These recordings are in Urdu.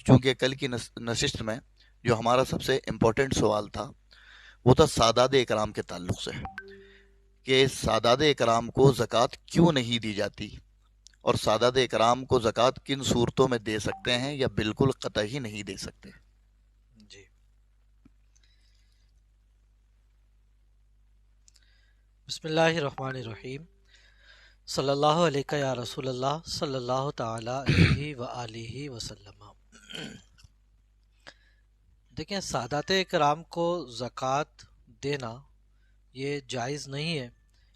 چونکہ کل کی نشست میں جو ہمارا سب سے امپورٹنٹ سوال تھا وہ تھا سادات اکرام کے تعلق سے، کہ سادات اکرام کو زکوٰۃ کیوں نہیں دی جاتی، اور سادات اکرام کو زکوٰۃ کن صورتوں میں دے سکتے ہیں یا بالکل قطعی نہیں دے سکتے۔ جی، بسم اللہ الرحمن الرحیم، صلی اللہ علیہ یا رسول اللہ صلی اللہ تعالی علیہ وآلہ وسلم۔ دیکھیں، سادات اکرام کو زکوٰۃ دینا یہ جائز نہیں ہے۔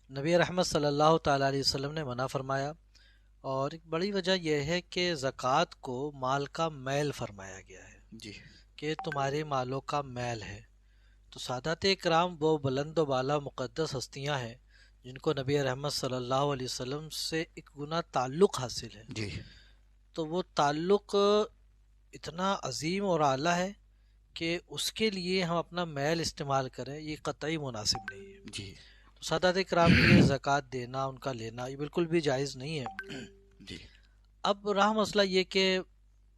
نبی رحمت صلی اللہ تعالی علیہ وسلم نے منع فرمایا، اور ایک بڑی وجہ یہ ہے کہ زکوٰۃ کو مال کا میل فرمایا گیا ہے، جی کہ تمہارے مالوں کا میل ہے۔ تو سادات اکرام وہ بلند و بالا مقدس ہستیاں ہیں جن کو نبی رحمت صلی اللہ علیہ وسلم سے ایک گنا تعلق حاصل ہے، جی تو وہ تعلق اتنا عظیم اور اعلیٰ ہے کہ اس کے لیے ہم اپنا میل استعمال کریں، یہ قطعی مناسب نہیں ہے۔ جی تو سادات اکرام کے لیے زکوٰۃ دینا، ان کا لینا، یہ بالکل بھی جائز نہیں ہے۔ جی اب رہا مسئلہ یہ کہ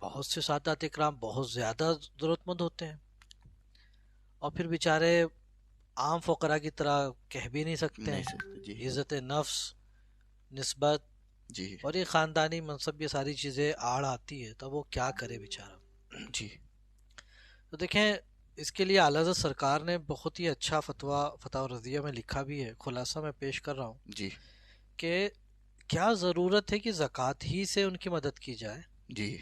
بہت سے سادات اکرام بہت زیادہ ضرورت مند ہوتے ہیں، اور پھر بیچارے عام فقراء کی طرح کہہ بھی نہیں سکتے نہیں ہیں، سکتے۔ جی عزت نفس، نسبت جی اور یہ خاندانی منصب، یہ ساری چیزیں آڑ آتی ہے، تو وہ کیا کرے بیچارہ۔ جی تو دیکھیں، اس کے لیے اعلیٰ حضرت سرکار نے بہت ہی اچھا فتح رضیہ میں لکھا بھی ہے، خلاصہ میں پیش کر رہا ہوں جی کہ کیا ضرورت ہے کہ زکوٰۃ ہی سے ان کی مدد کی جائے۔ جی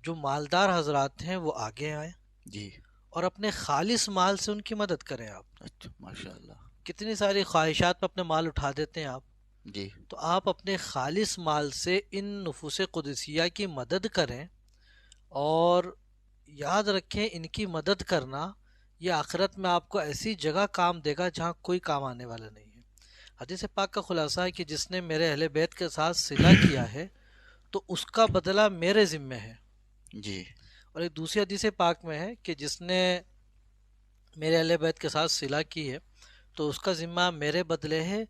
جو مالدار حضرات ہیں وہ آگے آئیں جی اور اپنے خالص مال سے ان کی مدد کریں۔ آپ اچھا، ماشاء اللہ۔ کتنی ساری خواہشات پہ اپنے مال اٹھا دیتے ہیں آپ، جی تو آپ اپنے خالص مال سے ان نفوس قدسیہ کی مدد کریں، اور یاد رکھیں ان کی مدد کرنا یہ آخرت میں آپ کو ایسی جگہ کام دے گا جہاں کوئی کام آنے والا نہیں ہے۔ حدیث پاک کا خلاصہ ہے کہ جس نے میرے اہل بیت کے ساتھ صلہ کیا ہے تو اس کا بدلہ میرے ذمہ ہے۔ جی اور ایک دوسری حدیث پاک میں ہے کہ جس نے میرے اہل بیت کے ساتھ صلہ کی ہے تو اس کا ذمہ میرے بدلے ہے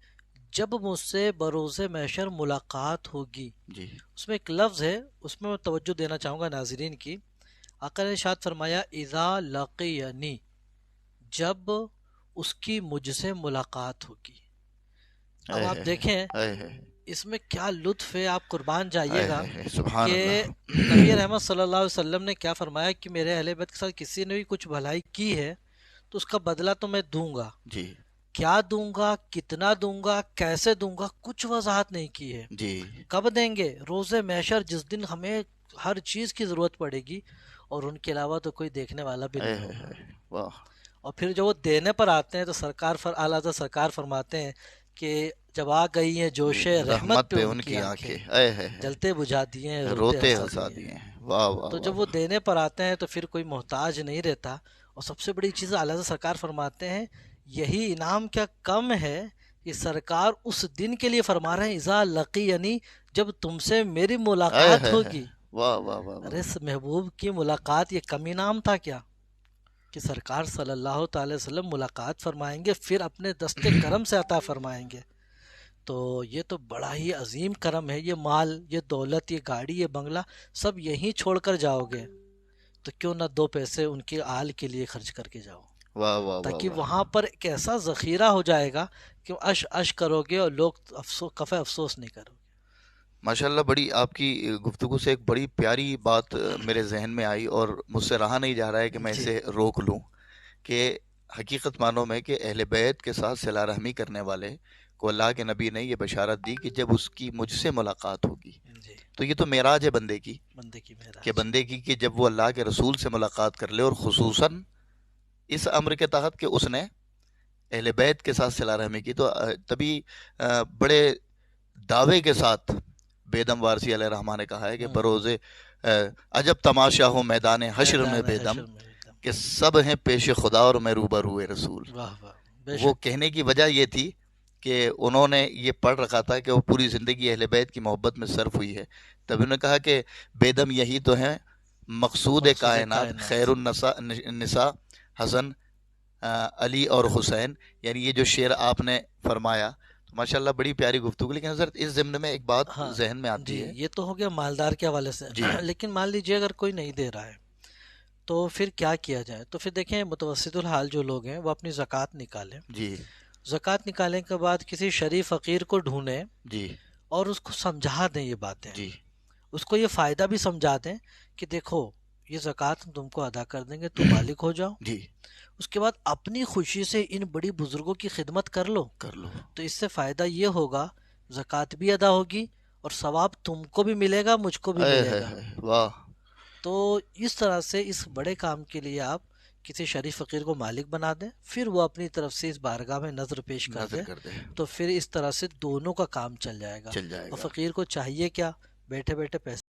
جب مجھ سے بروز محشر ملاقات ہوگی۔ جی اس میں ایک لفظ ہے، اس میں توجہ دینا چاہوں گا ناظرین کی۔ آقا نے ارشاد فرمایا اذا لقینی، جب اس کی مجھ سے ملاقات ہوگی۔ اب اے آپ ہے دیکھیں اے ہے اس میں کیا لطف ہے، آپ قربان جائیے اے گا ہے، سبحان کہ اللہ۔ نبی رحمت صلی اللہ علیہ وسلم نے کیا فرمایا کہ میرے اہل بیت کے ساتھ کسی نے بھی کچھ بھلائی کی ہے تو اس کا بدلہ تو میں دوں گا۔ جی کیا دوں گا، کتنا دوں گا، کیسے دوں گا، کچھ وضاحت نہیں کی ہے۔ جی کب دیں گے؟ روز محشر، جس دن ہمیں ہر چیز کی ضرورت پڑے گی اور ان کے علاوہ تو کوئی دیکھنے والا بھی اے نہیں ہے ہوگا۔ واہ۔ اور پھر جب وہ دینے پر آتے ہیں تو اعلیٰ حضرت سرکار فرماتے ہیں کہ جب آ گئی ہیں جوش رحمت پہ ان کی آنکھیں، اے ہے جلتے بجھا دیے ہیں، روتے روتے ہنسا ہنسا دیے دیے ہیں۔ ہیں۔ واہ واہ تو واہ جب وہ دینے پر آتے ہیں تو پھر کوئی محتاج نہیں رہتا۔ اور سب سے بڑی چیز اعلیٰ حضرت سرکار فرماتے ہیں، یہی انعام کیا کم ہے کہ سرکار اس دن کے لیے فرما رہے ہیں اذا لقینی، جب تم سے میری اے ملاقات ہے ہوگی۔ واہ واہ واہ ارے واہ۔ اس محبوب کی ملاقات یہ کم انعام تھا کیا، کہ سرکار صلی اللہ تعالی وسلم ملاقات فرمائیں گے، پھر اپنے دست کرم سے عطا فرمائیں گے۔ تو یہ تو بڑا ہی عظیم کرم ہے۔ یہ مال، یہ دولت، یہ گاڑی، یہ بنگلہ سب یہیں چھوڑ کر جاؤ گے تو کیوں نہ دو پیسے ان کے آل کے لیے خرچ کر کے جاؤ، واہ واہ واہ تاکہ واہ۔ وہاں پر ایک ایسا ذخیرہ ہو جائے گا کہ اش اش کرو گے اور لوگ کفے افسوس نہیں کرو گے۔ ماشاء اللہ، بڑی آپ کی گفتگو سے ایک بڑی پیاری بات میرے ذہن میں آئی، اور مجھ سے رہا نہیں جا رہا ہے کہ میں جی اسے روک لوں، کہ حقیقت معنوں میں کہ اہل بیت کے ساتھ صلہ رحمی کرنے والے کو اللہ کے نبی نے یہ بشارت دی کہ جب اس کی مجھ سے ملاقات ہوگی، جی، تو یہ تو معراج ہے بندے کی، بندے کی کہ معراج۔ بندے کی کہ جب وہ اللہ کے رسول سے ملاقات کر لے، اور خصوصاً اس امر کے تحت کہ اس نے اہل بیت کے ساتھ صلہ رحمی کی، تو تبھی بڑے دعوے کے ساتھ بیدم وارسی علیہ الرحمٰ نے کہا ہے کہ بروز عجب تماشا ہو میدان حشر میں میدان بیدم، حشر میں ایک دم۔ کہ سب ہیں پیش خدا اور میں روبروئے رسول۔ واہ واہ، بے وہ شک۔ کہنے کی وجہ یہ تھی کہ انہوں نے یہ پڑھ رکھا تھا کہ وہ پوری زندگی اہل بیت کی محبت میں صرف ہوئی ہے، تب انہوں نے کہا کہ بیدم یہی تو ہے مقصود کائنات، خیر النساء حسن علی اور حسین۔ یعنی یہ جو شعر آپ نے فرمایا، ماشاءاللہ بڑی پیاری گفتگو، لیکن حضرت اس ضمن میں ایک بات ہاں ذہن میں جی، آتی ہے. یہ تو ہو گیا مالدار کے حوالے سے جی لیکن مان لیجیے اگر کوئی نہیں دے رہا ہے تو پھر کیا کیا جائے؟ تو پھر دیکھیں متوسط الحال جو لوگ ہیں وہ اپنی زکوٰۃ نکالیں، جی زکوٰۃ نکالنے کے بعد کسی شریف فقیر کو ڈھونڈیں جی اور اس کو سمجھا دیں یہ باتیں، جی اس کو یہ فائدہ بھی سمجھا دیں کہ دیکھو یہ زکوٰۃ ہم تم کو ادا کر دیں گے، تم مالک ہو جاؤ، جی اس کے بعد اپنی خوشی سے ان بڑی بزرگوں کی خدمت کر لو، کر لو. تو اس سے فائدہ یہ ہوگا زکوٰۃ بھی ادا ہوگی اور ثواب تم کو بھی ملے گا، مجھ کو بھی اے ملے ہے گا۔ واہ. تو اس طرح سے اس بڑے کام کے لیے آپ کسی شریف فقیر کو مالک بنا دیں، پھر وہ اپنی طرف سے اس بارگاہ میں نظر پیش کر نظر دے، کر دے. تو پھر اس طرح سے دونوں کا کام چل جائے گا۔ چل جائے اور گا. فقیر کو چاہیے کیا؟ بیٹھے بیٹھے پیسے